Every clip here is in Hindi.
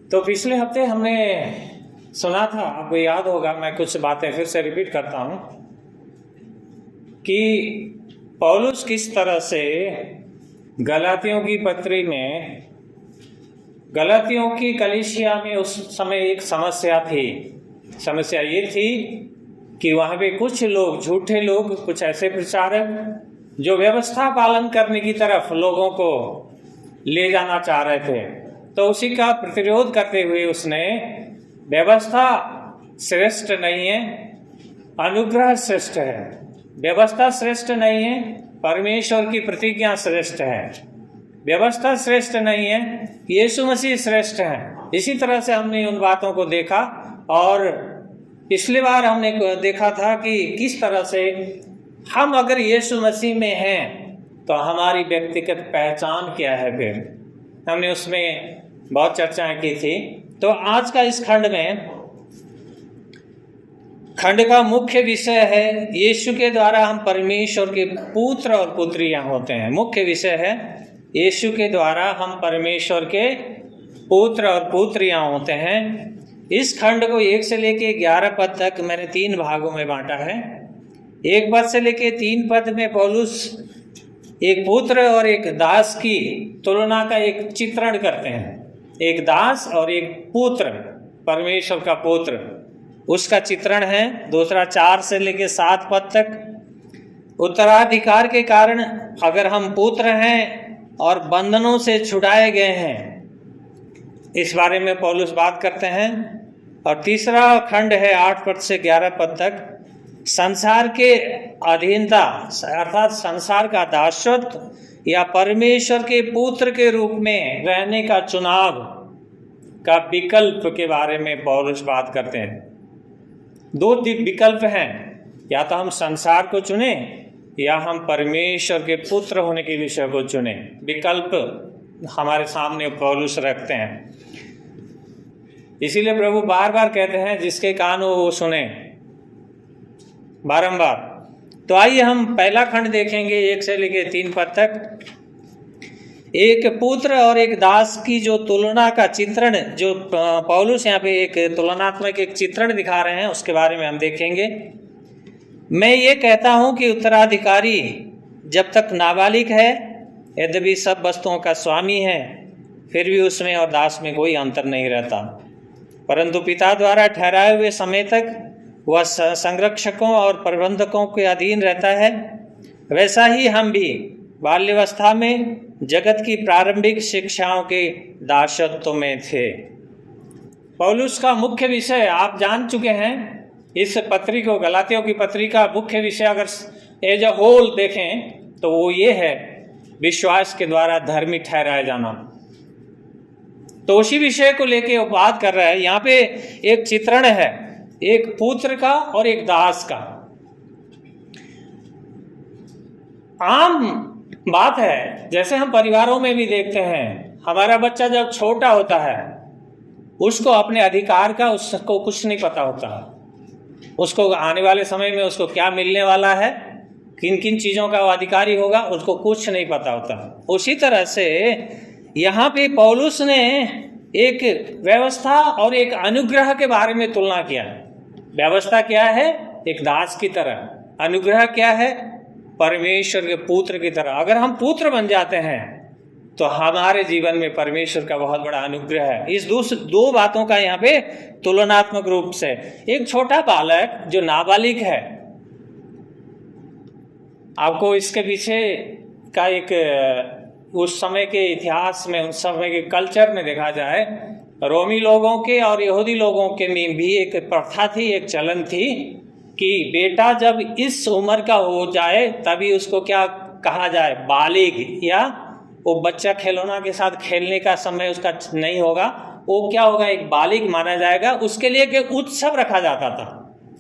तो पिछले हफ्ते हमने सुना था, आपको याद होगा, मैं कुछ बातें फिर से रिपीट करता हूं कि पौलुस किस तरह से गलातियों की पत्री में, गलातियों की कलीसिया में उस समय एक समस्या थी। समस्या ये थी कि वहाँ पे कुछ लोग, झूठे लोग, कुछ ऐसे प्रचारक जो व्यवस्था पालन करने की तरफ लोगों को ले जाना चाह रहे थे। तो उसी का प्रतिरोध करते हुए उसने व्यवस्था श्रेष्ठ नहीं है, अनुग्रह श्रेष्ठ है। व्यवस्था श्रेष्ठ नहीं है, परमेश्वर की प्रतिज्ञा श्रेष्ठ है। व्यवस्था श्रेष्ठ नहीं है, यीशु मसीह श्रेष्ठ है। इसी तरह से हमने उन बातों को देखा और पिछली बार हमने देखा था कि किस तरह से हम अगर यीशु मसीह में हैं तो हमारी व्यक्तिगत पहचान क्या है। फिर हमने उसमें बहुत चर्चाएं की थी। तो आज का इस खंड का मुख्य विषय है, यीशु के द्वारा हम परमेश्वर के पुत्र और पुत्रियां होते हैं। मुख्य विषय है, यीशु के द्वारा हम परमेश्वर के पुत्र और पुत्रियां होते हैं। इस खंड को 1 से लेके 11 पद तक मैंने 3 भागों में बांटा है। 1 पद से लेके 3 पद में पौलुस एक पुत्र और एक दास की तुलना का एक चित्रण करते हैं। एक दास और एक पुत्र, परमेश्वर का पुत्र, उसका चित्रण है। दूसरा 4 से लेके 7 पद तक उत्तराधिकार के कारण अगर हम पुत्र हैं और बंधनों से छुड़ाए गए हैं, इस बारे में पौलुस बात करते हैं। और तीसरा खंड है 8 पद से 11 पद तक, संसार के अधीनता अर्थात संसार का दासत्व या परमेश्वर के पुत्र के रूप में रहने का चुनाव का विकल्प के बारे में पौलुस बात करते हैं। 2 विकल्प हैं, या तो हम संसार को चुने या हम परमेश्वर के पुत्र होने के विषय को चुने। विकल्प हमारे सामने पौलुस रखते हैं। इसीलिए प्रभु बार बार कहते हैं जिसके कान हो वो सुने, बारंबार। तो आइए हम पहला खंड देखेंगे 1 से लेके 3 पद तक। एक पुत्र और एक दास की जो तुलना का चित्रण, जो पौलुस यहाँ पे एक तुलनात्मक एक चित्रण दिखा रहे हैं, उसके बारे में हम देखेंगे। मैं ये कहता हूँ कि उत्तराधिकारी जब तक नाबालिग है, यद्यपि सब वस्तुओं का स्वामी है, फिर भी उसमें और दास में कोई अंतर नहीं रहता, परंतु पिता द्वारा ठहराए हुए समय तक वह संरक्षकों और प्रबंधकों के अधीन रहता है। वैसा ही हम भी बाल्यावस्था में जगत की प्रारंभिक शिक्षाओं के दासत्व में थे। पौलुस का मुख्य विषय आप जान चुके हैं। इस पत्री को, गलातियों की पत्री का मुख्य विषय अगर एज अ होल देखें तो वो ये है, विश्वास के द्वारा धर्मी ठहराया जाना। तो उसी विषय को लेके वो बात कर रहा है। यहाँ पे एक चित्रण है, एक पुत्र का और एक दास का। आम बात है, जैसे हम परिवारों में भी देखते हैं, हमारा बच्चा जब छोटा होता है उसको अपने अधिकार का उसको कुछ नहीं पता होता। उसको आने वाले समय में उसको क्या मिलने वाला है, किन किन चीज़ों का वो अधिकारी होगा, उसको कुछ नहीं पता होता। उसी तरह से यहाँ पे पौलुस ने एक व्यवस्था और एक अनुग्रह के बारे में तुलना किया। व्यवस्था क्या है? एक दास की तरह। अनुग्रह क्या है? परमेश्वर के पुत्र की तरह। अगर हम पुत्र बन जाते हैं तो हमारे जीवन में परमेश्वर का बहुत बड़ा अनुग्रह है। इस 2 बातों का यहाँ पे तुलनात्मक रूप से, एक छोटा बालक जो नाबालिग है, आपको इसके पीछे का एक उस समय के इतिहास में, उस समय के कल्चर में देखा जाए, रोमी लोगों के और यहूदी लोगों के में भी एक प्रथा थी, एक चलन थी कि बेटा जब इस उम्र का हो जाए तभी उसको क्या कहा जाए, बालिग, या वो बच्चा खिलौना के साथ खेलने का समय उसका नहीं होगा, वो क्या होगा, एक बालिग माना जाएगा। उसके लिए एक उत्सव रखा जाता था,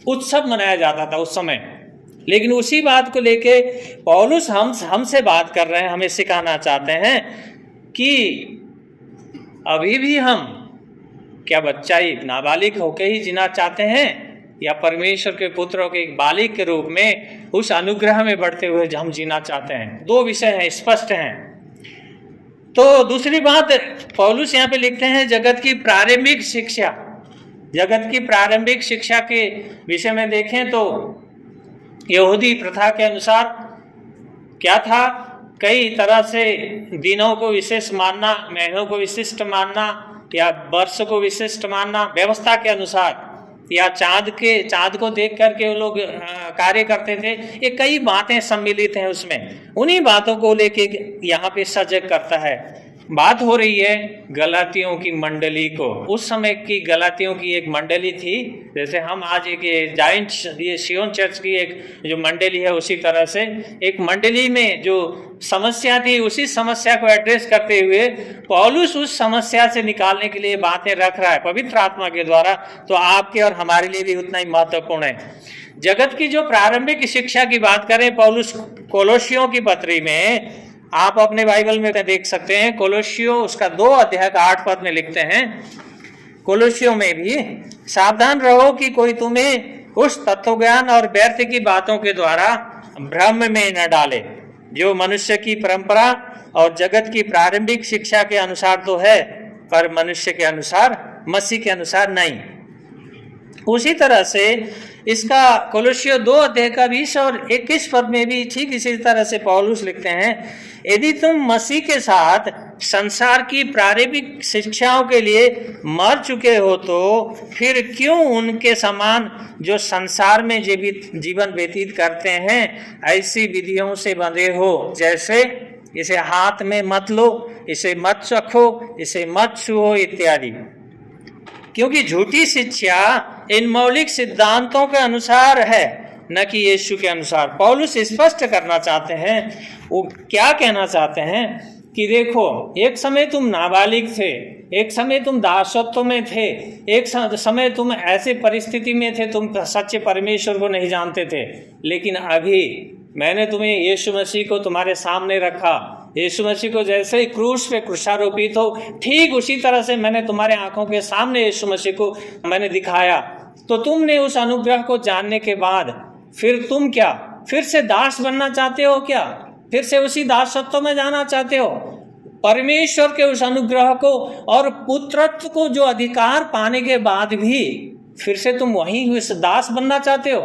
उत्सव मनाया जाता था उस समय। लेकिन उसी बात को लेके पौलुस हमसे बात कर रहे हैं, हमें सिखाना चाहते हैं कि अभी भी हम क्या बच्चा ही, नाबालिग होके ही जीना चाहते हैं, या परमेश्वर के पुत्रों के एक बालिग के रूप में उस अनुग्रह में बढ़ते हुए हम जीना चाहते हैं। 2 विषय हैं, स्पष्ट हैं। तो दूसरी बात पौलुस यहाँ पे लिखते हैं, जगत की प्रारंभिक शिक्षा के विषय में देखें तो यहूदी प्रथा के अनुसार क्या था, कई तरह से दिनों को विशेष मानना, महीनों को विशिष्ट मानना या वर्ष को विशिष्ट मानना व्यवस्था के अनुसार, या चांद को देख करके वो लोग कार्य करते थे। ये कई बातें सम्मिलित हैं उसमें, उन्हीं बातों को लेके यहाँ पे सजग करता है। बात हो रही है गलातियों की मंडली को। उस समय की गलातियों की एक मंडली थी, जैसे हम आज एक जाइंट ये सियोन चर्च की एक जो मंडली है, उसी तरह से एक मंडली में जो समस्या थी, उसी समस्या को एड्रेस करते हुए पौलुस उस समस्या से निकालने के लिए बातें रख रहा है पवित्र आत्मा के द्वारा। तो आपके और हमारे लिए भी उतना ही महत्वपूर्ण है। जगत की जो प्रारंभिक शिक्षा की बात करें, पौलुस कोलोसियों की पत्री में, आप अपने बाइबल में देख सकते हैं, कोलोसियों उसका 2 अध्याय का 8 पद में लिखते हैं, कोलोसियों में भी सावधान रहो कि कोई तुम्हें उस तत्व ज्ञान और व्यर्थ की बातों के द्वारा भ्रम में न डाले, जो मनुष्य की परंपरा और जगत की प्रारंभिक शिक्षा के अनुसार तो है, पर मनुष्य के अनुसार, मसीह के अनुसार नहीं। उसी तरह से इसका कोलोसियों 2 अध्याय का 20 और 21 पद में भी ठीक इसी तरह से पौलुस लिखते हैं, यदि तुम मसीह के साथ संसार की प्रारंभिक शिक्षाओं के लिए मर चुके हो, तो फिर क्यों उनके समान जो संसार में जीवन व्यतीत करते हैं ऐसी विधियों से बंधे हो, जैसे इसे हाथ में मत लो, इसे मत चखो, इसे मत छुओ इत्यादि। क्योंकि झूठी शिक्षा इन मौलिक सिद्धांतों के अनुसार है, न कि यीशु के अनुसार। पौलुस स्पष्ट करना चाहते हैं, वो क्या कहना चाहते हैं कि देखो, एक समय तुम नाबालिग थे, एक समय तुम दासत्व में थे, एक समय तुम ऐसे परिस्थिति में थे, तुम सच्चे परमेश्वर को नहीं जानते थे, लेकिन अभी मैंने तुम्हें यीशु मसीह को तुम्हारे सामने रखा। यीशु मसीह को जैसे ही क्रूस पे क्रूसारोपित हो, ठीक उसी तरह से मैंने तुम्हारे आंखों के सामने यीशु मसीह को मैंने दिखाया। तो तुमने उस अनुग्रह को जानने के बाद फिर तुम क्या फिर से दास बनना चाहते हो क्या? फिर से उसी दासत्व में जाना चाहते हो? परमेश्वर के उस अनुग्रह को और पुत्रत्व को जो अधिकार पाने के बाद भी फिर से तुम वहीं उस दास बनना चाहते हो?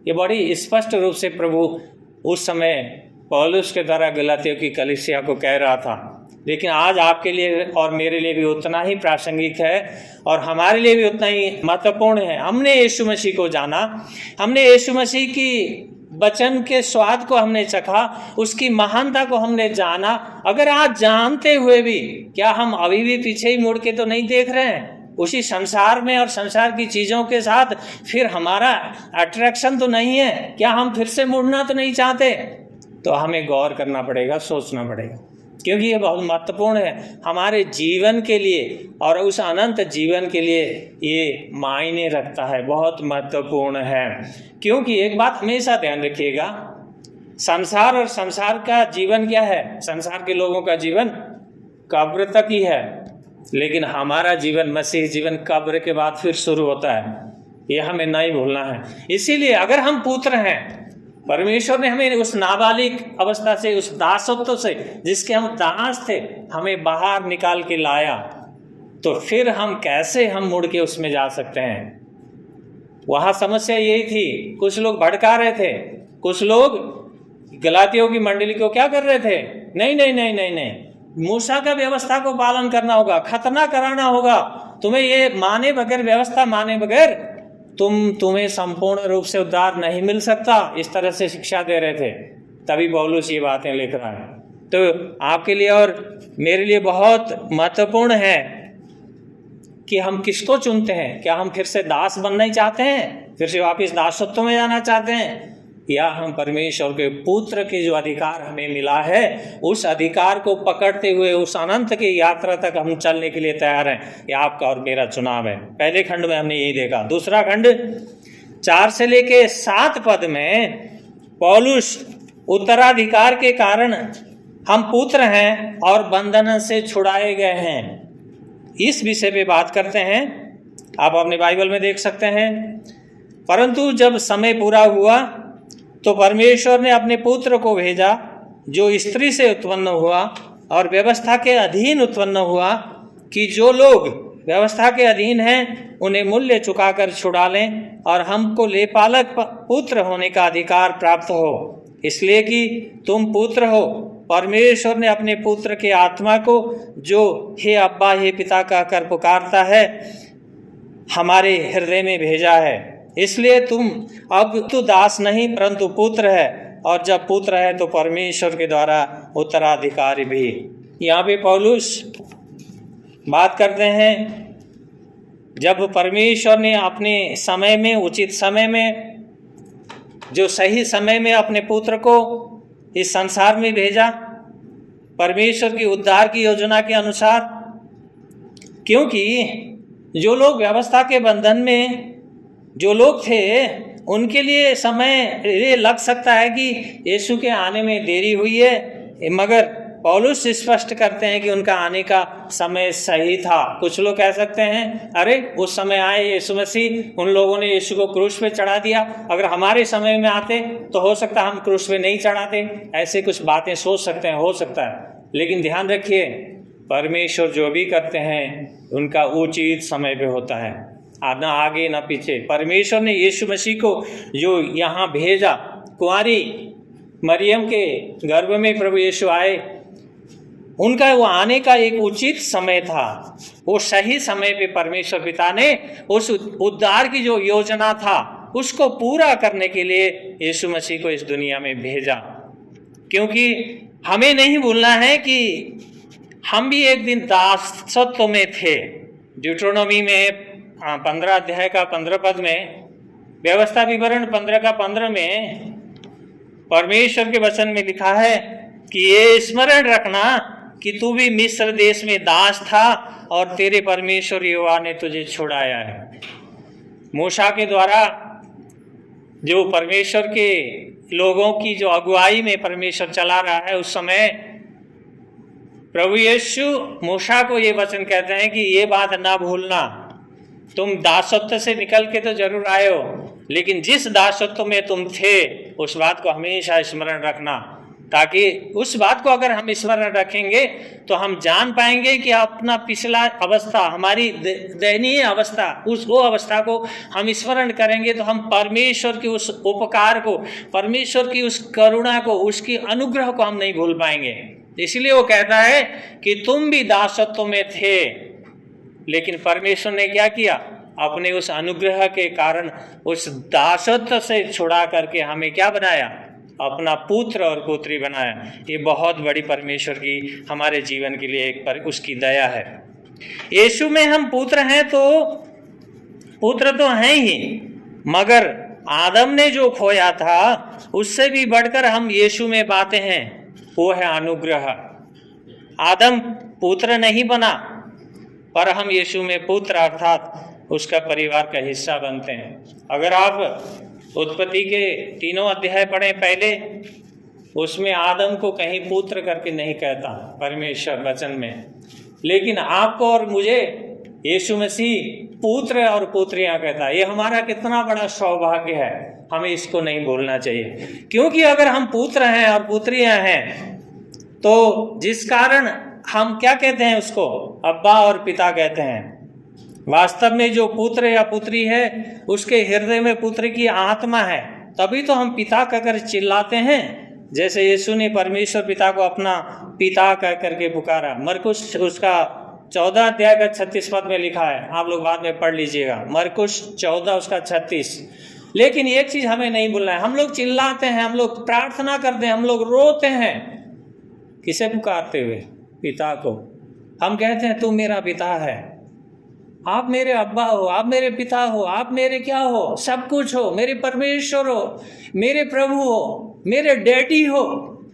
ये बड़ी स्पष्ट रूप से प्रभु उस समय पौलुस के द्वारा गलातियों की कलीसिया को कह रहा था। लेकिन आज आपके लिए और मेरे लिए भी उतना ही प्रासंगिक है और हमारे लिए भी उतना ही महत्वपूर्ण है। हमने यीशु मसीह को जाना, हमने यीशु मसीह की वचन के स्वाद को हमने चखा, उसकी महानता को हमने जाना। अगर आज जानते हुए भी क्या हम अभी भी पीछे ही मुड़ के तो नहीं देख रहे हैं उसी संसार में और संसार की चीज़ों के साथ? फिर हमारा अट्रैक्शन तो नहीं है? क्या हम फिर से मुड़ना तो नहीं चाहते? तो हमें गौर करना पड़ेगा, सोचना पड़ेगा, क्योंकि ये बहुत महत्वपूर्ण है हमारे जीवन के लिए और उस अनंत जीवन के लिए। ये मायने रखता है, बहुत महत्वपूर्ण है। क्योंकि एक बात हमेशा ध्यान रखिएगा, संसार और संसार का जीवन क्या है? संसार के लोगों का जीवन कब्र तक ही है, लेकिन हमारा जीवन, मसीह जीवन, कब्र के बाद फिर शुरू होता है। ये हमें नहीं भूलना है। इसीलिए अगर हम पुत्र हैं, परमेश्वर ने हमें उस नाबालिग अवस्था से, उस दासत्व से जिसके हम दास थे, हमें बाहर निकाल के लाया, तो फिर हम कैसे हम मुड़ के उसमें जा सकते हैं? वहाँ समस्या यही थी। कुछ लोग भड़का रहे थे, कुछ लोग गलातियों की मंडली को क्या कर रहे थे? नहीं नहीं नहीं नहीं नहीं, मूसा का व्यवस्था को पालन करना होगा, खतना कराना होगा, तुम्हें ये माने बगैर, व्यवस्था माने बगैर तुम्हें संपूर्ण रूप से उद्धार नहीं मिल सकता। इस तरह से शिक्षा दे रहे थे। तभी पौलुस ये बातें लिख रहा है। तो आपके लिए और मेरे लिए बहुत महत्वपूर्ण है कि हम किसको चुनते हैं। क्या हम फिर से दास बनना ही चाहते हैं, फिर से वापस दासत्व में जाना चाहते हैं, या हम परमेश्वर के पुत्र के जो अधिकार हमें मिला है उस अधिकार को पकड़ते हुए उस अनंत की यात्रा तक हम चलने के लिए तैयार हैं? ये आपका और मेरा चुनाव है। पहले खंड में हमने यही देखा। दूसरा खंड 4 से लेके 7 पद में पौलुस उत्तराधिकार के कारण हम पुत्र हैं और बंधन से छुड़ाए गए हैं, इस विषय पे बात करते हैं। आप अपने बाइबल में देख सकते हैं। परंतु जब समय पूरा हुआ तो परमेश्वर ने अपने पुत्र को भेजा, जो स्त्री से उत्पन्न हुआ और व्यवस्था के अधीन उत्पन्न हुआ कि जो लोग व्यवस्था के अधीन हैं उन्हें मूल्य चुकाकर छुड़ा लें और हमको लेपालक पुत्र होने का अधिकार प्राप्त हो, इसलिए कि तुम पुत्र हो। परमेश्वर ने अपने पुत्र के आत्मा को, जो हे अब्बा हे पिता कहकर पुकारता है, हमारे हृदय में भेजा है। इसलिए तुम अब तो दास नहीं परंतु पुत्र है, और जब पुत्र है तो परमेश्वर के द्वारा उत्तराधिकारी भी। यहाँ पे पौलुस बात करते हैं, जब परमेश्वर ने अपने समय में, उचित समय में, जो सही समय में अपने पुत्र को इस संसार में भेजा परमेश्वर की उद्धार की योजना के अनुसार, क्योंकि जो लोग व्यवस्था के बंधन में जो लोग थे उनके लिए समय ये लग सकता है कि यीशु के आने में देरी हुई है, मगर पौलुस स्पष्ट करते हैं कि उनका आने का समय सही था। कुछ लोग कह सकते हैं, अरे उस समय आए यीशु मसीह, उन लोगों ने यीशु को क्रूस पे चढ़ा दिया, अगर हमारे समय में आते तो हो सकता हम क्रूस पे नहीं चढ़ाते। ऐसे कुछ बातें सोच सकते हैं, हो सकता है, लेकिन ध्यान रखिए परमेश्वर जो भी करते हैं उनका उचित समय पे होता है, ना आगे ना पीछे। परमेश्वर ने यीशु मसीह को जो यहाँ भेजा, कुंवारी मरियम के गर्भ में प्रभु यीशु आए, उनका वो आने का एक उचित समय था। वो सही समय पे परमेश्वर पिता ने उस उद्धार की जो योजना था उसको पूरा करने के लिए यीशु मसीह को इस दुनिया में भेजा। क्योंकि हमें नहीं भूलना है कि हम भी एक दिन दासत्व में थे। ड्यूटेरोनोमी में 15 अध्याय का 15 पद में, व्यवस्था विवरण 15 का 15 में परमेश्वर के वचन में लिखा है कि ये स्मरण रखना कि तू भी मिस्र देश में दास था और तेरे परमेश्वर यहोवा ने तुझे छुड़ाया है। मूसा के द्वारा जो परमेश्वर के लोगों की जो अगुवाई में परमेश्वर चला रहा है, उस समय प्रभु यीशु मूसा को ये वचन कहते हैं कि ये बात ना भूलना, तुम दासत्व से निकल के तो जरूर आए हो, लेकिन जिस दासत्व में तुम थे उस बात को हमेशा स्मरण रखना, ताकि उस बात को अगर हम स्मरण रखेंगे तो हम जान पाएंगे कि अपना पिछला अवस्था, हमारी दयनीय अवस्था, वो अवस्था को हम स्मरण करेंगे तो हम परमेश्वर की उस उपकार को, परमेश्वर की उस करुणा को, उसकी अनुग्रह को हम नहीं भूल पाएंगे। इसलिए वो कहता है कि तुम भी दासत्व में थे, लेकिन परमेश्वर ने क्या किया, अपने उस अनुग्रह के कारण उस दासत्व से छुड़ा करके हमें क्या बनाया, अपना पुत्र और पुत्री बनाया। ये बहुत बड़ी परमेश्वर की हमारे जीवन के लिए एक उसकी दया है। यीशु में हम पुत्र हैं तो पुत्र तो हैं ही, मगर आदम ने जो खोया था उससे भी बढ़कर हम यीशु में पाते हैं, वो है अनुग्रह। आदम पुत्र नहीं बना, पर हम यीशु में पुत्र अर्थात उसका परिवार का हिस्सा बनते हैं। अगर आप उत्पत्ति के 3 अध्याय पढ़ें पहले, उसमें आदम को कहीं पुत्र करके नहीं कहता परमेश्वर वचन में, लेकिन आपको और मुझे यीशु मसीह पुत्र और पुत्रियां कहता है। ये हमारा कितना बड़ा सौभाग्य है, हमें इसको नहीं भूलना चाहिए। क्योंकि अगर हम पुत्र हैं और पुत्रियां हैं तो जिस कारण हम क्या कहते हैं, उसको अब्बा और पिता कहते हैं। वास्तव में जो पुत्र या पुत्री है उसके हृदय में पुत्र की आत्मा है, तभी तो हम पिता कहकर चिल्लाते हैं, जैसे यीशु ने परमेश्वर पिता को अपना पिता कह करके पुकारा। मरकुस उसका 14 अध्याय का 36 पद में लिखा है, आप लोग बाद में पढ़ लीजिएगा, मरकुस 14 उसका 36। लेकिन एक चीज हमें नहीं भूलना है, हम लोग चिल्लाते हैं, हम लोग प्रार्थना करते हैं, हम लोग रोते हैं, किसे पुकारते हुए, पिता को। हम कहते हैं तू मेरा पिता है, आप मेरे अब्बा हो, आप मेरे पिता हो, आप मेरे क्या हो, सब कुछ हो, मेरे परमेश्वर हो, मेरे प्रभु हो, मेरे डैडी हो।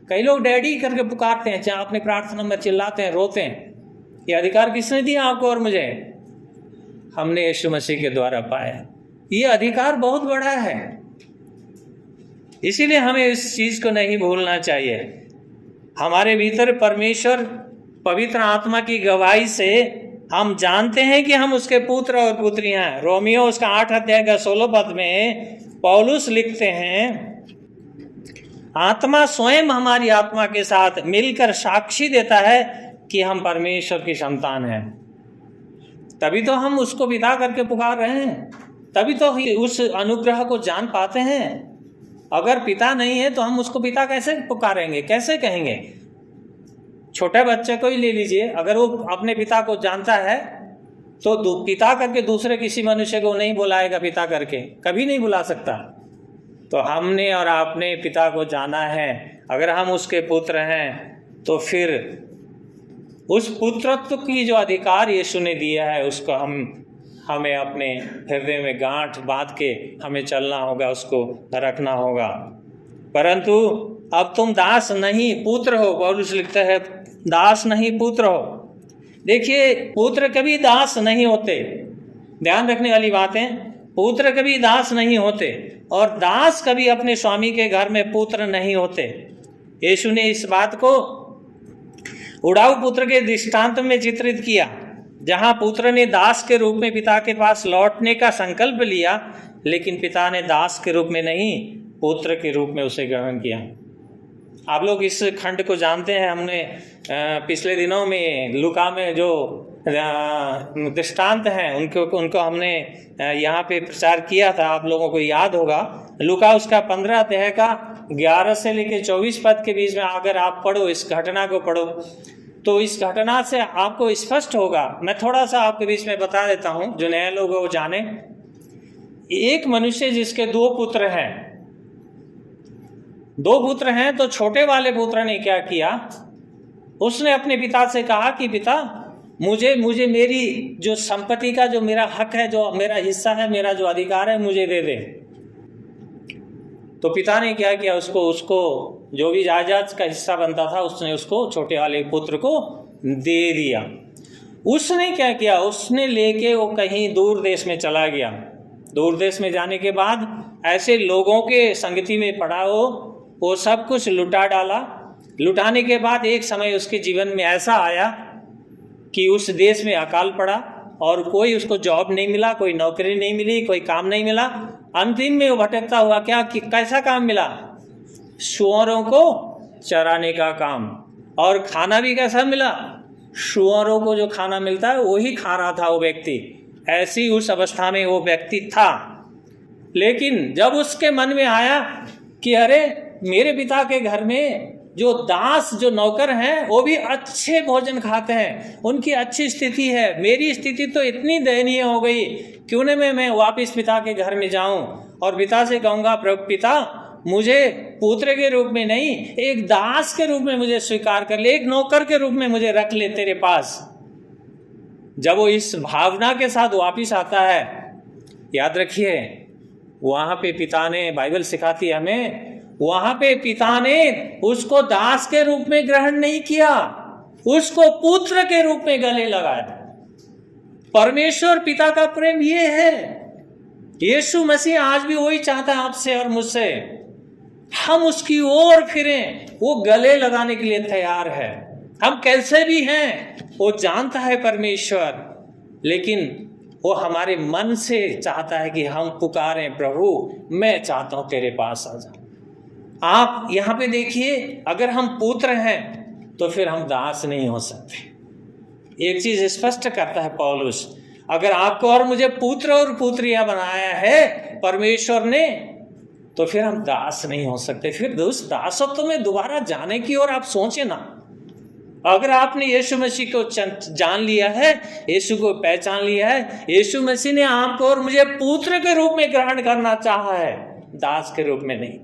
कई लोग डैडी करके पुकारते हैं, चाहे अपनी प्रार्थना में चिल्लाते हैं, रोते हैं। ये अधिकार किसने दिया आपको और मुझे? हमने यीशु मसीह के द्वारा पाया। ये अधिकार बहुत बड़ा है, इसीलिए हमें इस चीज को नहीं भूलना चाहिए। हमारे भीतर परमेश्वर पवित्र आत्मा की गवाही से हम जानते हैं कि हम उसके पुत्र और पुत्रियां हैं। रोमियो उसका 8 अध्याय का 16 पद में पौलुस लिखते हैं, आत्मा स्वयं हमारी आत्मा के साथ मिलकर साक्षी देता है कि हम परमेश्वर की संतान हैं। तभी तो हम उसको पिता करके पुकार रहे हैं, तभी तो उस अनुग्रह को जान पाते हैं। अगर पिता नहीं है तो हम उसको पिता कैसे पुकारेंगे, कैसे कहेंगे? छोटे बच्चे को ही ले लीजिए, अगर वो अपने पिता को जानता है तो पिता करके दूसरे किसी मनुष्य को नहीं बुलाएगा पिता करके, कभी नहीं बुला सकता। तो हमने और आपने पिता को जाना है, अगर हम उसके पुत्र हैं तो फिर उस पुत्रत्व की जो अधिकार यीशु ने दिया है उसको हमें अपने हृदय में गांठ बांध के हमें चलना होगा, उसको रखना होगा। परंतु अब तुम दास नहीं पुत्र हो, पौलुस लिखता है दास नहीं पुत्र हो। देखिए, पुत्र कभी दास नहीं होते, ध्यान रखने वाली बात है। पुत्र कभी दास नहीं होते और दास कभी अपने स्वामी के घर में पुत्र नहीं होते। यीशु ने इस बात को उड़ाऊ पुत्र के दृष्टांत में चित्रित किया, जहां पुत्र ने दास के रूप में पिता के पास लौटने का संकल्प लिया, लेकिन पिता ने दास के रूप में नहीं पुत्र के रूप में उसे ग्रहण किया। आप लोग इस खंड को जानते हैं, हमने पिछले दिनों में लूका में जो दृष्टांत हैं उनको हमने यहाँ पे प्रचार किया था, आप लोगों को याद होगा। लूका उसका 15 अध्याय का 11 से लेकर 24 पद के बीच में अगर आप पढ़ो, इस घटना को पढ़ो, तो इस घटना से आपको स्पष्ट होगा। मैं थोड़ा सा आपके बीच में बता देता हूँ, जो नए लोग वो जाने। एक मनुष्य जिसके 2 पुत्र हैं, 2 पुत्र हैं, तो छोटे वाले पुत्र ने क्या किया, उसने अपने पिता से कहा कि पिता मुझे मेरी जो संपत्ति का जो मेरा हक है, जो मेरा हिस्सा है, मेरा जो अधिकार है, मुझे दे दे। तो पिता ने क्या किया, उसको जो भी जायदाद का हिस्सा बनता था उसने उसको छोटे वाले पुत्र को दे दिया। उसने क्या किया, उसने लेके वो कहीं दूर देश में चला गया। दूर देश में जाने के बाद ऐसे लोगों के संगति में पड़ा, वो सब कुछ लुटा डाला। लुटाने के बाद एक समय उसके जीवन में ऐसा आया कि उस देश में अकाल पड़ा और कोई उसको जॉब नहीं मिला, कोई नौकरी नहीं मिली, कोई काम नहीं मिला। अंतिम में वो भटकता हुआ कैसा काम मिला, सूअरों को चराने का काम। और खाना भी कैसा मिला, सूअरों को जो खाना मिलता है वही खा रहा था वो व्यक्ति। ऐसी उस अवस्था में वो व्यक्ति था। लेकिन जब उसके मन में आया कि अरे मेरे पिता के घर में जो दास जो नौकर हैं वो भी अच्छे भोजन खाते हैं, उनकी अच्छी स्थिति है, मेरी स्थिति तो इतनी दयनीय हो गई, क्यों न मैं वापस पिता के घर में जाऊं और पिता से कहूँगा प्रभु पिता मुझे पुत्र के रूप में नहीं, एक दास के रूप में मुझे स्वीकार कर ले, एक नौकर के रूप में मुझे रख ले तेरे पास। जब वो इस भावना के साथ वापिस आता है, याद रखिए वहाँ पे पिता ने, बाइबल सिखाती है हमें, वहां पे पिता ने उसको दास के रूप में ग्रहण नहीं किया, उसको पुत्र के रूप में गले लगाया। परमेश्वर पिता का प्रेम ये है। यीशु मसीह आज भी वही चाहता है आपसे और मुझसे, हम उसकी ओर फिरें, वो गले लगाने के लिए तैयार है। हम कैसे भी हैं वो जानता है परमेश्वर, लेकिन वो हमारे मन से चाहता है कि हम पुकारें प्रभु मैं चाहता हूं तेरे पास आ जा। आप यहाँ पे देखिए, अगर हम पुत्र हैं तो फिर हम दास नहीं हो सकते। एक चीज स्पष्ट करता है पौलुस, अगर आपको और मुझे पुत्र और पुत्रियां बनाया है परमेश्वर ने, तो फिर हम दास नहीं हो सकते। फिर उस दासत्व में दोबारा जाने की ओर आप सोचे ना। अगर आपने यीशु मसीह को जान लिया है, यीशु को पहचान लिया है, यीशु मसीह ने आपको और मुझे पुत्र के रूप में ग्रहण करना चाहा है, दास के रूप में नहीं।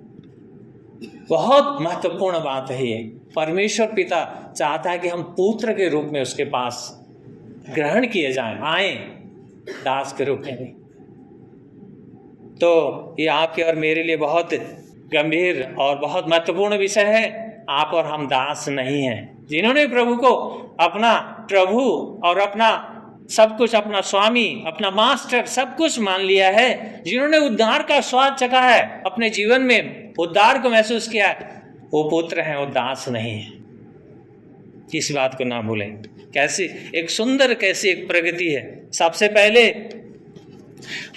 बहुत महत्वपूर्ण बात है ये। परमेश्वर पिता चाहता है कि हम पुत्र के रूप में उसके पास ग्रहण किए जाएं, आए, दास के रूप में नहीं। तो ये आपके और मेरे लिए बहुत गंभीर और बहुत महत्वपूर्ण विषय है। आप और हम दास नहीं हैं। जिन्होंने प्रभु को अपना प्रभु और अपना सब कुछ, अपना स्वामी, अपना मास्टर सब कुछ मान लिया है, जिन्होंने उद्धार का स्वाद चखा है, अपने जीवन में उद्धार को महसूस किया है, वो पुत्र हैं, वो दास नहीं है। इस बात को ना भूलें। कैसी एक सुंदर कैसी एक प्रगति है। सबसे पहले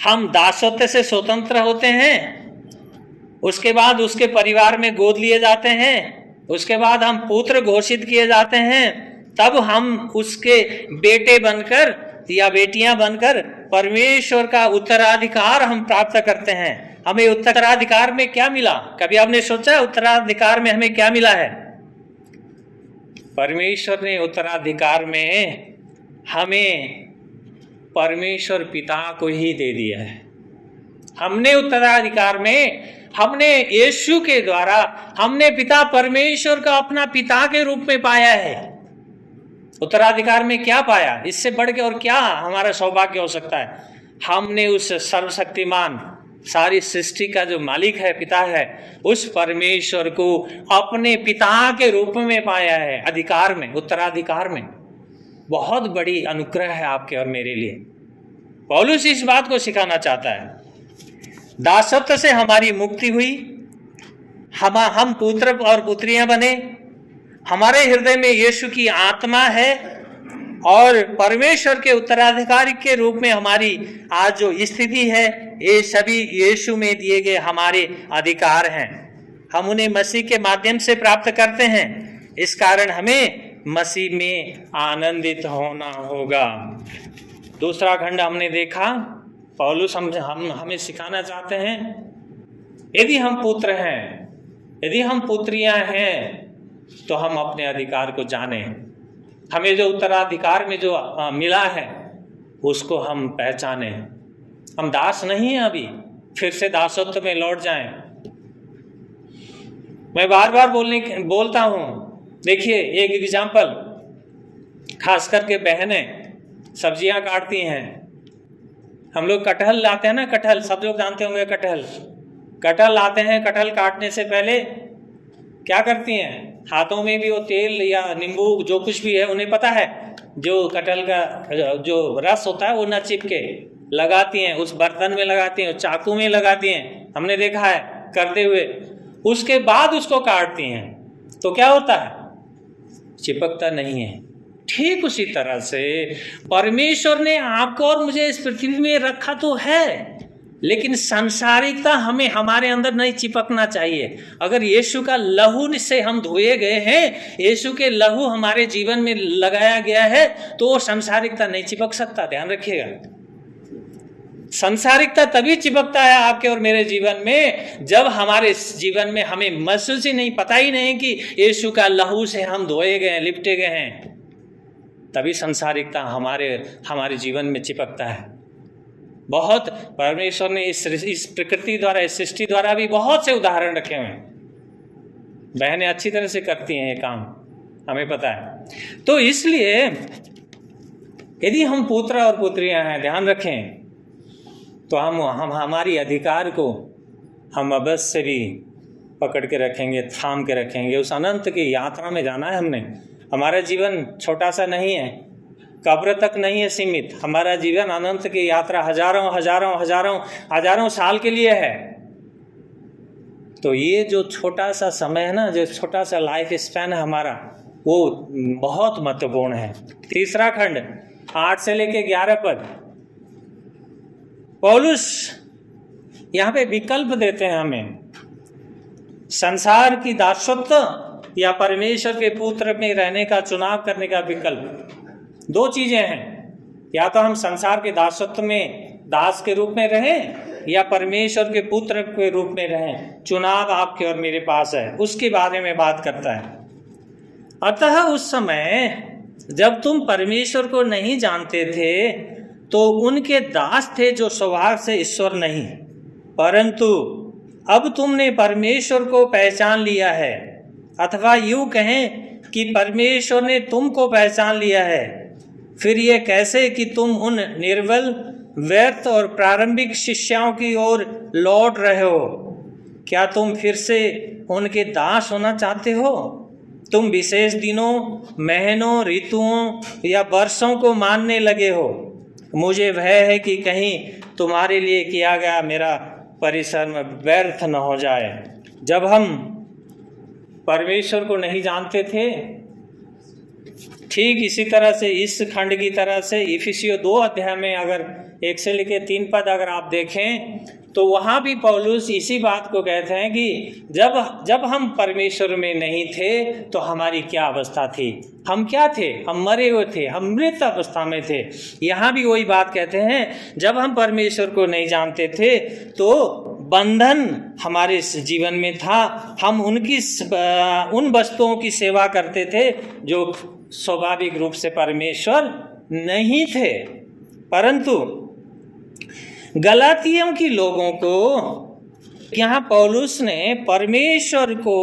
हम दासत्व से स्वतंत्र होते हैं उसके बाद उसके परिवार में गोद लिए जाते हैं, उसके बाद हम पुत्र घोषित किए जाते हैं, तब हम उसके बेटे बनकर या बेटियां बनकर परमेश्वर का उत्तराधिकार हम प्राप्त करते हैं। हमें उत्तराधिकार में क्या मिला? कभी आपने सोचा उत्तराधिकार में हमें क्या मिला है? परमेश्वर ने उत्तराधिकार में हमें परमेश्वर पिता को ही दे दिया है। हमने उत्तराधिकार में, हमने यीशु के द्वारा हमने पिता परमेश्वर का अपना पिता के रूप में पाया है। उत्तराधिकार में क्या पाया? इससे बढ़ के और क्या हमारा सौभाग्य हो सकता है? हमने उस सर्वशक्तिमान सारी सृष्टि का जो मालिक है, पिता है, उस परमेश्वर को अपने पिता के रूप में पाया है, अधिकार में, उत्तराधिकार में। बहुत बड़ी अनुग्रह है आपके और मेरे लिए। पौलुस इस बात को सिखाना चाहता है। दासत्व से हमारी मुक्ति हुई, हम पुत्र और पुत्रियां बने, हमारे हृदय में यीशु की आत्मा है और परमेश्वर के उत्तराधिकारी के रूप में हमारी आज जो स्थिति है, ये सभी यीशु में दिए गए हमारे अधिकार हैं। हम उन्हें मसीह के माध्यम से प्राप्त करते हैं। इस कारण हमें मसीह में आनंदित होना होगा। दूसरा खंड हमने देखा, पौलुस हमें सिखाना चाहते हैं, यदि हम पुत्र हैं, यदि हम पुत्रियां हैं, तो हम अपने अधिकार को जानें। हमें जो उत्तराधिकार में जो मिला है उसको हम पहचाने। हम दास नहीं हैं, अभी फिर से दासत्व में लौट जाएं। मैं बार बार बोलता हूं, देखिए एक एग्जाम्पल, खास करके बहनें सब्जियां काटती हैं। हम लोग कटहल लाते हैं ना, कटहल सब लोग जानते होंगे, कटहल लाते हैं। कटहल काटने से पहले क्या करती हैं? हाथों में भी वो तेल या नींबू जो कुछ भी है, उन्हें पता है जो कटहल का जो रस होता है वो न चिपके, लगाती हैं, उस बर्तन में लगाती हैं, चाकू में लगाती हैं, हमने देखा है करते हुए। उसके बाद उसको काटती हैं तो क्या होता है? चिपकता नहीं है। ठीक उसी तरह से परमेश्वर ने आपको और मुझे इस पृथ्वी में रखा तो है, लेकिन सांसारिकता हमें हमारे अंदर नहीं चिपकना चाहिए। अगर यीशु का लहू से हम धोए गए हैं, यीशु के लहू हमारे जीवन में लगाया गया है, तो वो सांसारिकता नहीं चिपक सकता। ध्यान रखिएगा, सांसारिकता तभी चिपकता है आपके और मेरे जीवन में जब हमारे जीवन में हमें महसूस ही नहीं, पता ही नहीं कि यीशु का लहू से हम धोए गए हैं, लिपटे गए हैं, तभी सांसारिकता हमारे जीवन में चिपकता है। बहुत परमेश्वर ने इस प्रकृति द्वारा, इस सृष्टि द्वारा भी बहुत से उदाहरण रखे हुए हैं। बहनें अच्छी तरह से करती हैं ये काम, हमें पता है। तो इसलिए यदि हम पुत्र और पुत्रियां हैं, ध्यान रखें, तो हम हमारी अधिकार को हम अवश्य भी पकड़ के रखेंगे, थाम के रखेंगे। उस अनंत की यात्रा में जाना है हमने। हमारा जीवन छोटा सा नहीं है, कब्र तक नहीं है सीमित। हमारा जीवन अनंत की यात्रा हजारों साल के लिए है। तो ये जो छोटा सा समय है ना, जो छोटा सा लाइफ स्पैन है हमारा, वो बहुत महत्वपूर्ण है। तीसरा खंड 8 से लेके 11 पद, पौलुस यहाँ पे विकल्प देते हैं हमें, संसार की दासत्व या परमेश्वर के पुत्र में रहने का चुनाव करने का विकल्प। दो चीजें हैं, या तो हम संसार के दासत्व में दास के रूप में रहें या परमेश्वर के पुत्र के रूप में रहें। चुनाव आपके और मेरे पास है, उसके बारे में बात करता है। अतः उस समय जब तुम परमेश्वर को नहीं जानते थे तो उनके दास थे जो स्वभाव से ईश्वर नहीं, परंतु अब तुमने परमेश्वर को पहचान लिया है, अथवा यूं कहें कि परमेश्वर ने तुमको पहचान लिया है। फिर ये कैसे कि तुम उन निर्बल, व्यर्थ और प्रारंभिक शिष्याओं की ओर लौट रहे हो? क्या तुम फिर से उनके दास होना चाहते हो? तुम विशेष दिनों, महीनों, ऋतुओं या वर्षों को मानने लगे हो। मुझे भय है कि कहीं तुम्हारे लिए किया गया मेरा परिश्रम व्यर्थ न हो जाए। जब हम परमेश्वर को नहीं जानते थे ठीक इसी तरह से इस खंड की तरह से इफिसियों 2 अध्याय में अगर 1 से लेकर 3 पद अगर आप देखें तो वहाँ भी पौलुस इसी बात को कहते हैं कि जब हम परमेश्वर में नहीं थे तो हमारी क्या अवस्था थी, हम क्या थे, हम मरे हुए थे, हम मृत अवस्था में थे। यहाँ भी वही बात कहते हैं, जब हम परमेश्वर को नहीं जानते थे तो बंधन हमारे जीवन में था, हम उन वस्तुओं की सेवा करते थे जो स्वाभाविक रूप से परमेश्वर नहीं थे। परंतु गलातियों की लोगों को यहाँ पौलुस ने परमेश्वर को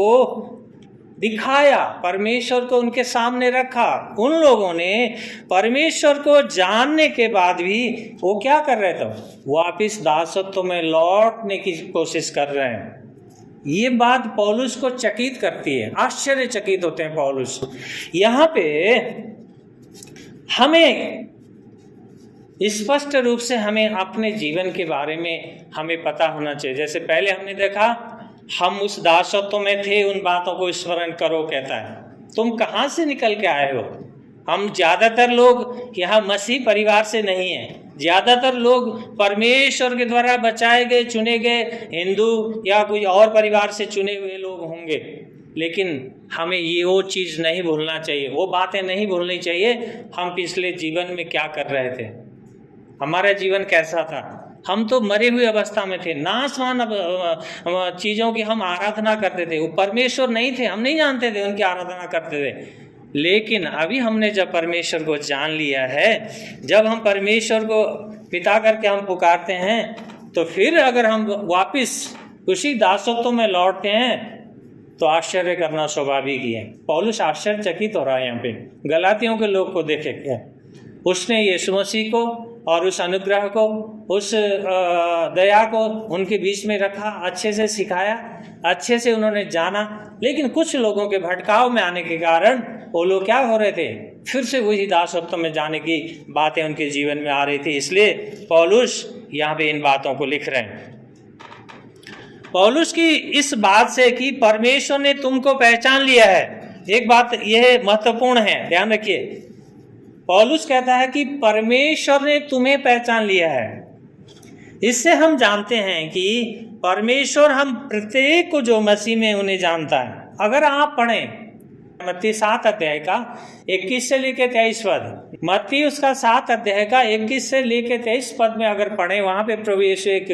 दिखाया, परमेश्वर को उनके सामने रखा। उन लोगों ने परमेश्वर को जानने के बाद भी वो क्या कर रहे थे, वापिस दासत्व में लौटने की कोशिश कर रहे हैं। ये बात पौलुस को चकित करती है, आश्चर्यचकित होते हैं पौलुस। यहाँ पे हमें स्पष्ट रूप से हमें अपने जीवन के बारे में हमें पता होना चाहिए। जैसे पहले हमने देखा, हम उस दासत्व में थे, उन बातों को स्मरण करो कहता है। तुम कहाँ से निकल के आए हो? हम ज़्यादातर लोग यहाँ मसीह परिवार से नहीं हैं, ज़्यादातर लोग परमेश्वर के द्वारा बचाए गए, चुने गए हिंदू या कोई और परिवार से चुने हुए लोग होंगे। लेकिन हमें ये वो चीज़ नहीं भूलना चाहिए, वो बातें नहीं भूलनी चाहिए। हम पिछले जीवन में क्या कर रहे थे, हमारा जीवन कैसा था। हम तो मरे हुए अवस्था में थे, नाशवान चीज़ों की हम आराधना करते थे। वो परमेश्वर नहीं थे, हम नहीं जानते थे, उनकी आराधना करते थे। लेकिन अभी हमने जब परमेश्वर को जान लिया है, जब हम परमेश्वर को पिता करके हम पुकारते हैं, तो फिर अगर हम वापस उसी दासत्व में लौटते हैं तो आश्चर्य करना स्वाभाविक ही है। पौलुस आश्चर्यचकित हो रहा है। यहाँ पे गलातियों के लोग को देखे क्या, उसने यीशु मसीह को और उस अनुग्रह को, उस दया को उनके बीच में रखा, अच्छे से सिखाया, अच्छे से उन्होंने जाना। लेकिन कुछ लोगों के भटकाव में आने के कारण वो लोग क्या हो रहे थे, फिर से वही दासत्व में जाने की बातें उनके जीवन में आ रही थी। इसलिए पौलुस यहाँ पे इन बातों को लिख रहे हैं। पौलुस की इस बात से कि परमेश्वर ने तुमको पहचान लिया है, एक बात यह महत्वपूर्ण है, ध्यान रखिए। पौलुस कहता है कि परमेश्वर ने तुम्हें पहचान लिया है। इससे हम जानते हैं कि परमेश्वर हम प्रत्येक को जो मसीह में उन्हें जानता है। अगर आप पढ़ें मत्ती 7 अध्याय का 21 से लेकर 23 पद, मत्ती उसका 7 अध्याय का 21 से लेकर 23 पद में अगर पढ़ें, वहाँ पे प्रभु यीशु एक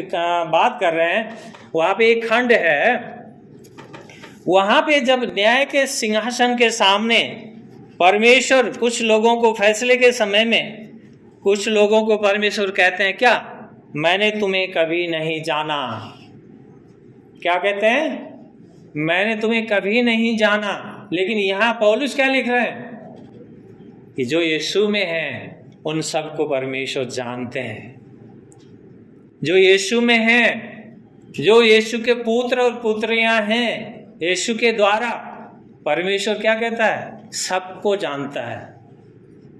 बात कर रहे हैं। वहाँ पे एक खंड है, वहाँ पे जब न्याय के सिंहासन के सामने परमेश्वर कुछ लोगों को फैसले के समय में कुछ लोगों को परमेश्वर कहते हैं क्या, मैंने तुम्हें कभी नहीं जाना। क्या कहते हैं, मैंने तुम्हें कभी नहीं जाना। लेकिन यहाँ पौलुस क्या लिख रहे हैं कि जो यीशु में हैं उन सबको परमेश्वर जानते हैं। जो यीशु में हैं, जो यीशु के पुत्र और पुत्रियां हैं, यीशु के द्वारा परमेश्वर क्या कहता है, सबको जानता है।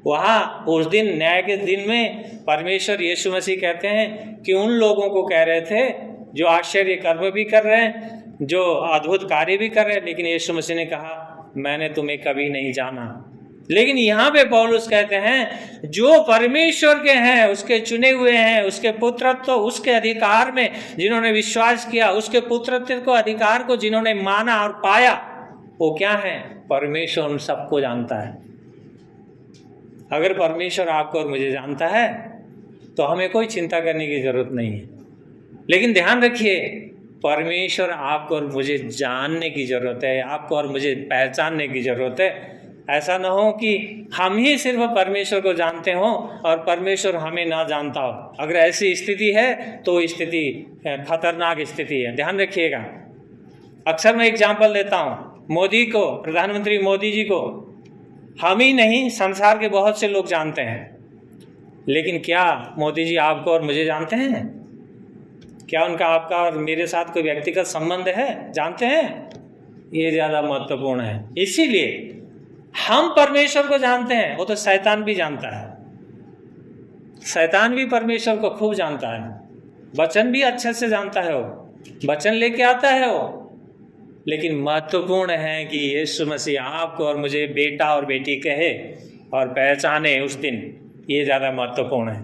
वहाँ उस दिन न्याय के दिन में परमेश्वर यीशु मसीह कहते हैं कि उन लोगों को कह रहे थे जो आश्चर्य कर्म भी कर रहे हैं, जो अद्भुत कार्य भी कर रहे हैं, लेकिन यीशु मसीह ने कहा मैंने तुम्हें कभी नहीं जाना। लेकिन यहाँ पे पौलुस कहते हैं जो परमेश्वर के हैं, उसके चुने हुए हैं, उसके पुत्रत्व, उसके अधिकार में जिन्होंने विश्वास किया, उसके पुत्रत्व को, अधिकार को जिन्होंने माना और पाया, वो क्या है, परमेश्वर उन सबको जानता है। अगर परमेश्वर आपको और मुझे जानता है तो हमें कोई चिंता करने की जरूरत नहीं है। लेकिन ध्यान रखिए, परमेश्वर आपको और मुझे जानने की जरूरत है, आपको और मुझे पहचानने की जरूरत है। ऐसा ना हो कि हम ही सिर्फ परमेश्वर को जानते हों और परमेश्वर हमें ना जानता हो। अगर ऐसी स्थिति है तो स्थिति खतरनाक स्थिति है, ध्यान रखिएगा। अक्सर मैं एग्जाम्पल देता हूँ, मोदी को, प्रधानमंत्री मोदी जी को हम ही नहीं संसार के बहुत से लोग जानते हैं। लेकिन क्या मोदी जी आपको और मुझे जानते हैं? क्या उनका आपका और मेरे साथ कोई व्यक्तिगत संबंध है? जानते हैं? ये ज़्यादा महत्वपूर्ण है। इसीलिए हम परमेश्वर को जानते हैं, वो तो शैतान भी जानता है। शैतान भी परमेश्वर को खूब जानता है, वचन भी अच्छे से जानता है, वो वचन लेके आता है वो। लेकिन महत्वपूर्ण है कि यीशु मसीह आपको और मुझे बेटा और बेटी कहे और पहचाने उस दिन, ये ज़्यादा महत्वपूर्ण है।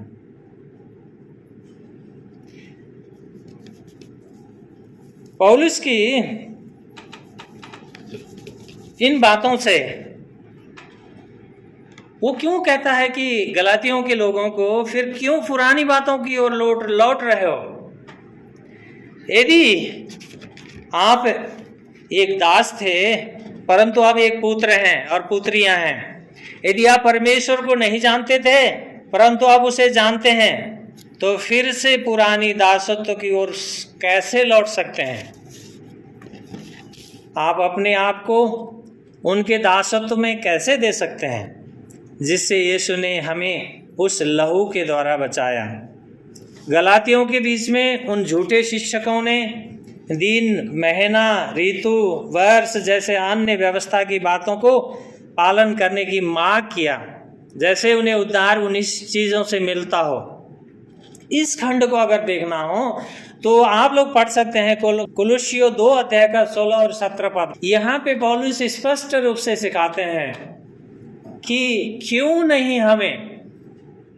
पौलुस की इन बातों से वो क्यों कहता है कि गलातियों के लोगों को फिर क्यों पुरानी बातों की ओर लौट रहे हो? यदि आप एक दास थे परंतु आप एक पुत्र हैं और पुत्रियां हैं, यदि आप परमेश्वर को नहीं जानते थे परंतु आप उसे जानते हैं, तो फिर से पुरानी दासत्व की ओर कैसे लौट सकते हैं? आप अपने आप को उनके दासत्व में कैसे दे सकते हैं जिससे यीशु ने हमें उस लहू के द्वारा बचाया? गलातियों के बीच में उन झूठे शिक्षकों ने दिन, महीना, ऋतु, वर्ष जैसे अन्य व्यवस्था की बातों को पालन करने की मांग किया, जैसे उन्हें उद्धार उन्हीं चीज़ों से मिलता हो। इस खंड को अगर देखना हो तो आप लोग पढ़ सकते हैं कुलुस्सियों 2 अध्याय का 16 और 17 पद। यहाँ पे पौलुस स्पष्ट रूप से सिखाते हैं कि क्यों नहीं हमें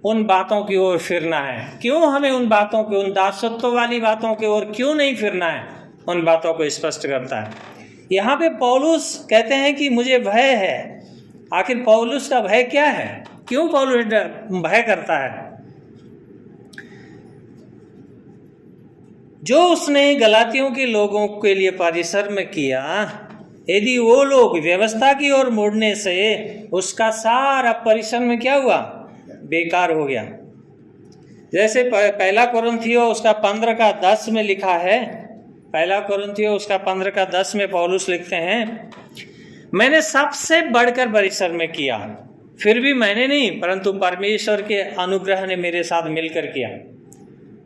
उन बातों की ओर फिरना है, क्यों हमें उन बातों की, उन दासत्व वाली बातों की ओर क्यों नहीं फिरना है, उन बातों को स्पष्ट करता है। यहाँ पे पौलुस कहते हैं कि मुझे भय है। आखिर पौलुस का भय क्या है? क्यों पौलुस भय करता है? जो उसने गलातियों के लोगों के लिए परिश्रम किया, यदि वो लोग व्यवस्था की ओर मुड़ने से उसका सारा परिश्रम क्या हुआ? बेकार हो गया। जैसे पहला कोरिन्थियों उसका 15 का 10 में लिखा है, पहला कोरिन्थियों उसका 15 का 10 में पौलुस लिखते हैं, मैंने सबसे बढ़कर परिश्रम किया, फिर भी मैंने नहीं परंतु परमेश्वर के अनुग्रह ने मेरे साथ मिलकर किया।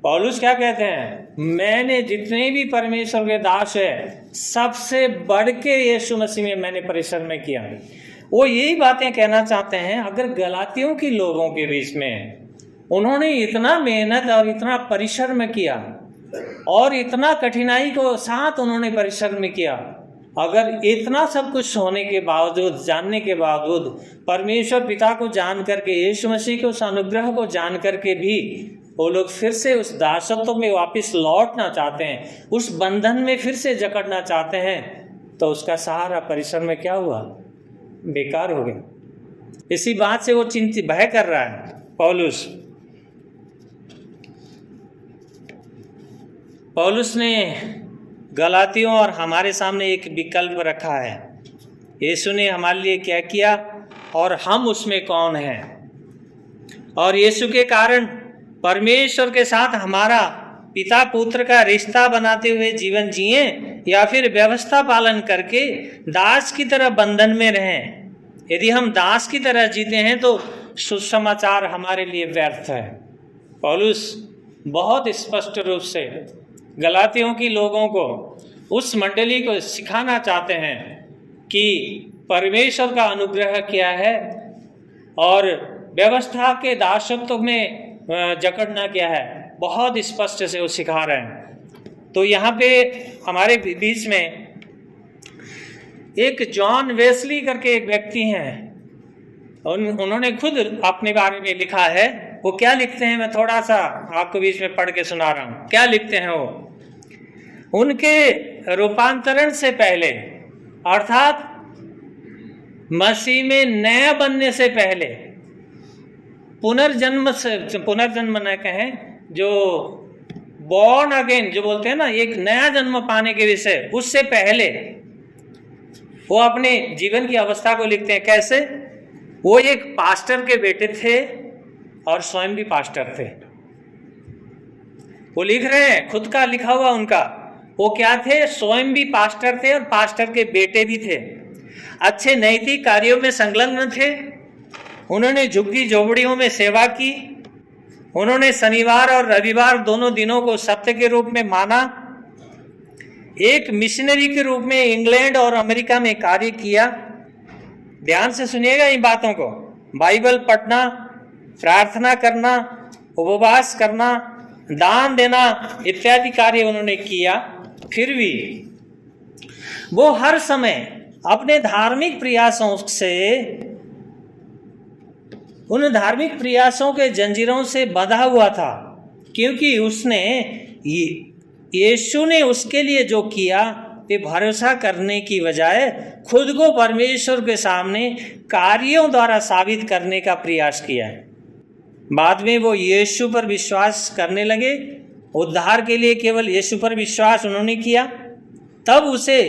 पौलुस क्या कहते हैं? मैंने जितने भी परमेश्वर के दास है सबसे बढ़ के यीशु मसीह में मैंने परिश्रम किया। वो यही बातें कहना चाहते हैं। अगर गलातियों के लोगों के बीच में उन्होंने इतना मेहनत और इतना परिश्रम किया और इतना कठिनाई को साथ उन्होंने परिश्रम किया, अगर इतना सब कुछ होने के बावजूद, जानने के बावजूद, परमेश्वर पिता को जान करके, यीशु मसीह के उस अनुग्रह को जान करके भी वो लोग फिर से उस दासत्व में वापस लौटना चाहते हैं, उस बंधन में फिर से जकड़ना चाहते हैं, तो उसका सारा परिश्रम क्या हुआ? बेकार हो गया। इसी बात से वो चिंतित, भय कर रहा है पौलुस ने गलातियों और हमारे सामने एक विकल्प रखा है। यीशु ने हमारे लिए क्या किया और हम उसमें कौन हैं, और यीशु के कारण परमेश्वर के साथ हमारा पिता पुत्र का रिश्ता बनाते हुए जीवन जिए या फिर व्यवस्था पालन करके दास की तरह बंधन में रहें। यदि हम दास की तरह जीते हैं तो सुसमाचार हमारे लिए व्यर्थ है। पौलुस बहुत स्पष्ट रूप से गलातियों की लोगों को, उस मंडली को सिखाना चाहते हैं कि परमेश्वर का अनुग्रह क्या है और व्यवस्था के दासत्व में जकड़ना क्या है। बहुत स्पष्ट से वो सिखा रहे हैं। तो यहाँ पे हमारे बीच में एक जॉन वेस्ली करके एक व्यक्ति हैं, उन्होंने खुद अपने बारे में लिखा है। वो क्या लिखते हैं मैं थोड़ा सा आपको बीच में पढ़ के सुना रहा हूँ। क्या लिखते हैं वो? उनके रूपांतरण से पहले, अर्थात मसीह में नया बनने से पहले, पुनर्जन्म न कहें, जो बॉर्न अगेन जो बोलते हैं ना, एक नया जन्म पाने के विषय, उससे पहले वो अपने जीवन की अवस्था को लिखते हैं। कैसे? वो एक पास्टर के बेटे थे और स्वयं भी पास्टर थे। वो लिख रहे हैं, खुद का लिखा हुआ उनका, वो क्या थे? स्वयं भी पास्टर थे और पास्टर के बेटे भी थे। अच्छे नैतिक कार्यों में संलग्न थे। उन्होंने झुग्गी झोपड़ियों में सेवा की। उन्होंने शनिवार और रविवार दोनों दिनों को सत्य के रूप में माना। एक मिशनरी के रूप में इंग्लैंड और अमेरिका में कार्य किया। ध्यान से सुनिएगा इन बातों को। बाइबल पढ़ना, प्रार्थना करना, उपवास करना, दान देना इत्यादि कार्य उन्होंने किया। फिर भी वो हर समय अपने धार्मिक प्रयासों से उन धार्मिक प्रयासों के जंजीरों से बंधा हुआ था, क्योंकि यीशु ने उसके लिए जो किया वे भरोसा करने की बजाय खुद को परमेश्वर के सामने कार्यों द्वारा साबित करने का प्रयास किया। बाद में वो यीशु पर विश्वास करने लगे। उद्धार के लिए केवल यीशु पर विश्वास उन्होंने किया, तब उसे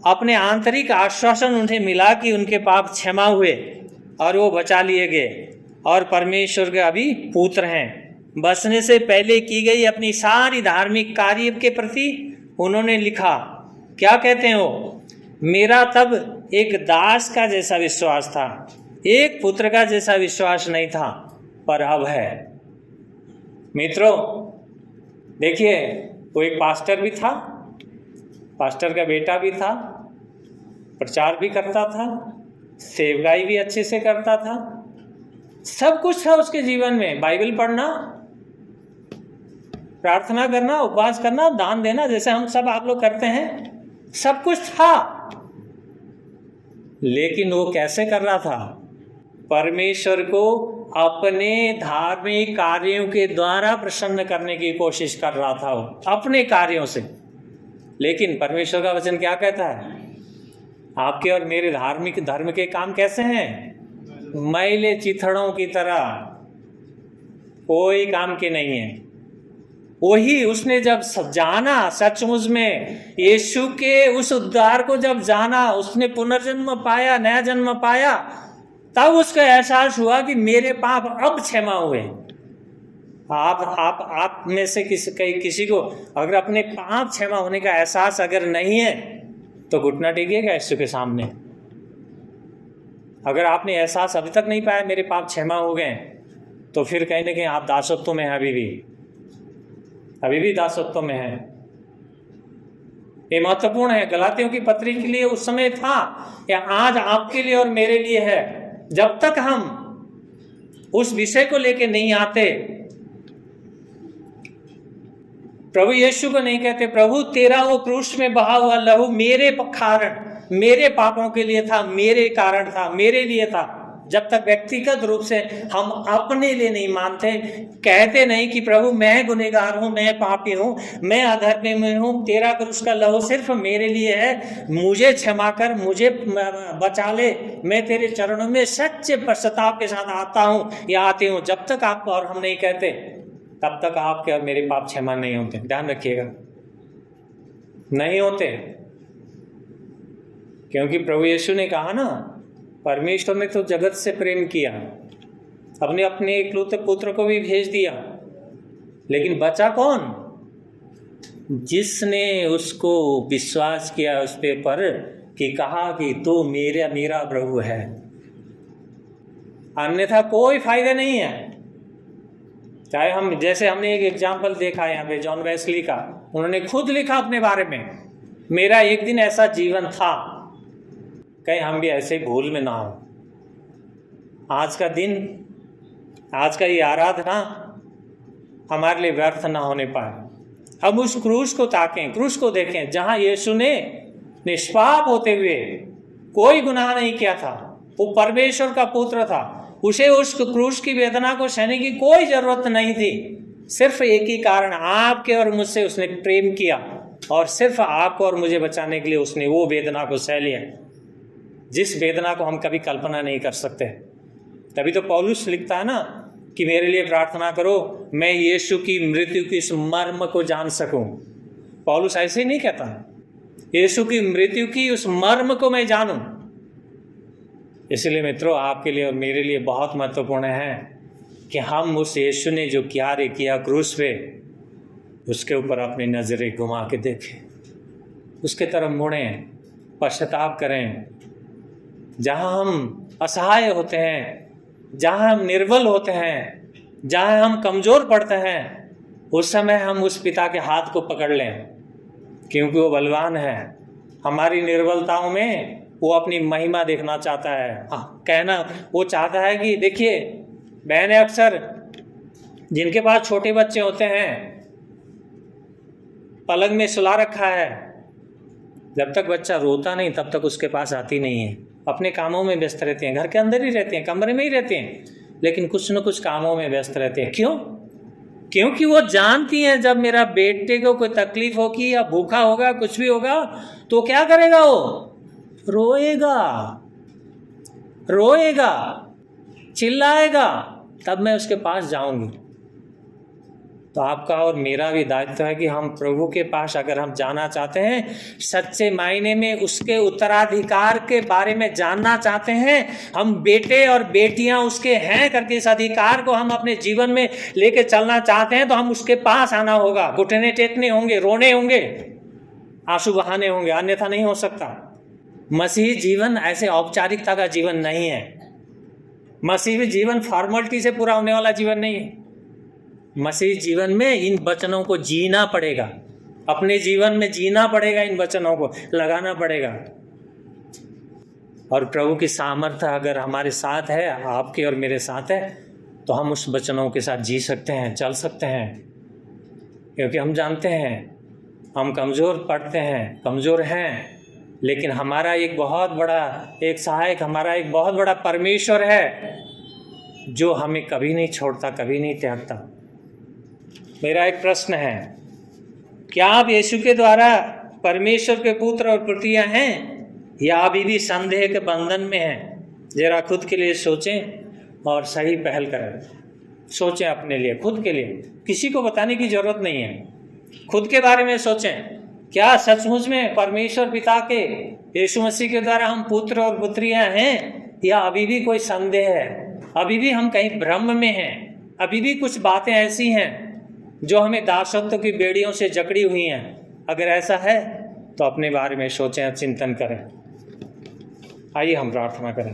अपने आंतरिक आश्वासन उन्हें मिला कि उनके पाप क्षमा हुए और वो बचा लिए गए और परमेश्वर के अभी पुत्र हैं। बसने से पहले की गई अपनी सारी धार्मिक कार्य के प्रति उन्होंने लिखा, क्या कहते हैं वो, मेरा तब एक दास का जैसा विश्वास था, एक पुत्र का जैसा विश्वास नहीं था, पर अब है। मित्रों देखिए, वो एक पास्टर भी था, पास्टर का बेटा भी था, प्रचार भी करता था, सेवकाई भी अच्छे से करता था, सब कुछ था उसके जीवन में। बाइबल पढ़ना, प्रार्थना करना, उपवास करना, दान देना, जैसे हम सब आप लोग करते हैं, सब कुछ था। लेकिन वो कैसे कर रहा था? परमेश्वर को अपने धार्मिक कार्यों के द्वारा प्रसन्न करने की कोशिश कर रहा था वो, अपने कार्यों से। लेकिन परमेश्वर का वचन क्या कहता है? आपके और मेरे धार्मिक धर्म के काम कैसे हैं? मैले चिथड़ों की तरह, कोई काम के नहीं है। वही उसने जब जाना, सचमुच में यीशु के उस उद्धार को जब जाना, उसने पुनर्जन्म पाया, नया जन्म पाया, तब उसका एहसास हुआ कि मेरे पाप अब क्षमा हुए। आप में से किसी को अगर अपने पाप क्षमा होने का एहसास अगर नहीं है तो घुटना टेकिएगा यीशु के सामने। अगर आपने एहसास अभी तक नहीं पाया मेरे पाप क्षमा हो गए, तो फिर कहीं ना कहीं आप दासत्व में हैं, अभी भी दासत्व में है। ये महत्वपूर्ण है। गलातियों की पत्री के लिए उस समय था, या आज आपके लिए और मेरे लिए है। जब तक हम उस विषय को लेके नहीं आते, प्रभु यीशु को नहीं कहते, प्रभु तेरा वो क्रूस में बहा हुआ लहू मेरे कारण, मेरे पापों के लिए था, मेरे कारण था, मेरे लिए था। जब तक व्यक्तिगत रूप से हम अपने लिए नहीं मानते, कहते नहीं कि प्रभु मैं गुनहगार हूं, मैं पापी हूं, मैं अधर्मी में हूं, तेरा क्रूस का लहू सिर्फ मेरे लिए है, मुझे क्षमा कर, मुझे बचा ले, मैं तेरे चरणों में सच्चे पश्चाताप के साथ आता हूं या आती हूं। जब तक आप और हम नहीं कहते, तब तक आपके और मेरे पाप क्षमा नहीं होते। ध्यान रखिएगा, नहीं होते। क्योंकि प्रभु यीशु ने कहा ना, परमेश्वर ने तो जगत से प्रेम किया, अपने इकलौते पुत्र को भी भेज दिया, लेकिन बचा कौन? जिसने उसको विश्वास किया उस पे पर कि कहा कि तू मेरा प्रभु है। अन्यथा कोई फायदा नहीं है। चाहे हम, जैसे हमने एक एग्जाम्पल देखा यहाँ पे जॉन वेस्ली का, उन्होंने खुद लिखा अपने बारे में, मेरा एक दिन ऐसा जीवन था, कहीं हम भी ऐसे भूल में ना हो। आज का दिन, आज का ये आराधना हमारे लिए व्यर्थ ना होने पाए। हम उस क्रूस को ताकें, क्रूस को देखें, जहां यीशु ने निष्पाप होते हुए कोई गुनाह नहीं किया था, वो परमेश्वर का पुत्र था, उसे उस क्रूस की वेदना को सहने की कोई जरूरत नहीं थी। सिर्फ एक ही कारण, आपके और मुझसे उसने प्रेम किया, और सिर्फ आपको और मुझे बचाने के लिए उसने वो वेदना को सह लिया, जिस वेदना को हम कभी कल्पना नहीं कर सकते। तभी तो पौलुस लिखता है ना कि मेरे लिए प्रार्थना करो, मैं यीशु की मृत्यु की इस मर्म को जान सकूं। पौलुस ऐसे ही नहीं कहता, यीशु की मृत्यु की उस मर्म को मैं जानूं। इसलिए मित्रों, आपके लिए और मेरे लिए बहुत महत्वपूर्ण है कि हम उस यीशु ने जो कार्य किया क्रूस पे, उसके ऊपर अपनी नजरें घुमा के देखें, उसके तरफ मुड़ें, पश्चाताप करें। जहाँ हम असहाय होते हैं, जहाँ हम निर्बल होते हैं, जहाँ हम कमज़ोर पड़ते हैं, उस समय हम उस पिता के हाथ को पकड़ लें, क्योंकि वो बलवान है। हमारी निर्बलताओं में वो अपनी महिमा देखना चाहता है। कहना वो चाहता है कि देखिए बहनें, अक्सर जिनके पास छोटे बच्चे होते हैं, पलंग में सुला रखा है, जब तक बच्चा रोता नहीं तब तक उसके पास आती नहीं है, अपने कामों में व्यस्त रहते हैं, घर के अंदर ही रहते हैं, कमरे में ही रहते हैं। लेकिन कुछ न कुछ कामों में व्यस्त रहते हैं। क्यों? क्योंकि वो जानती हैं जब मेरा बेटे को कोई तकलीफ होगी या भूखा होगा, कुछ भी होगा, तो क्या करेगा? वो रोएगा, रोएगा, चिल्लाएगा, तब मैं उसके पास जाऊंगी। तो आपका और मेरा भी दायित्व है कि हम प्रभु के पास अगर हम जाना चाहते हैं, सच्चे मायने में उसके उत्तराधिकार के बारे में जानना चाहते हैं, हम बेटे और बेटियां उसके हैं करके इस अधिकार को हम अपने जीवन में लेके चलना चाहते हैं, तो हम उसके पास आना होगा, घुटने टेकने होंगे, रोने होंगे, आंसू बहाने होंगे, अन्यथा नहीं हो सकता। मसीही जीवन ऐसे औपचारिकता का जीवन नहीं है। मसीही जीवन फॉर्मेलिटी से पूरा होने वाला जीवन नहीं है। मसीही जीवन में इन वचनों को जीना पड़ेगा, अपने जीवन में जीना पड़ेगा, इन वचनों को लगाना पड़ेगा। और प्रभु की सामर्थ्य अगर हमारे साथ है, आपके और मेरे साथ है, तो हम उस वचनों के साथ जी सकते हैं, चल सकते हैं। क्योंकि हम जानते हैं हम कमज़ोर पड़ते हैं, कमज़ोर हैं, लेकिन हमारा एक बहुत बड़ा एक सहायक, हमारा एक बहुत बड़ा परमेश्वर है जो हमें कभी नहीं छोड़ता, कभी नहीं त्यागता। मेरा एक प्रश्न है, क्या आप यीशु के द्वारा परमेश्वर के पुत्र और पुत्रियां हैं या अभी भी संदेह के बंधन में हैं? जरा खुद के लिए सोचें और सही पहल करें। सोचें अपने लिए, खुद के लिए, किसी को बताने की जरूरत नहीं है। खुद के बारे में सोचें, क्या सचमुच में परमेश्वर पिता के यीशु मसीह के द्वारा हम पुत्र और पुत्रियां हैं या अभी भी कोई संदेह है, अभी भी हम कहीं भ्रम में हैं, अभी भी कुछ बातें ऐसी हैं जो हमें दासत्व की बेड़ियों से जकड़ी हुई हैं? अगर ऐसा है तो अपने बारे में सोचें, चिंतन करें। आइए हम प्रार्थना करें।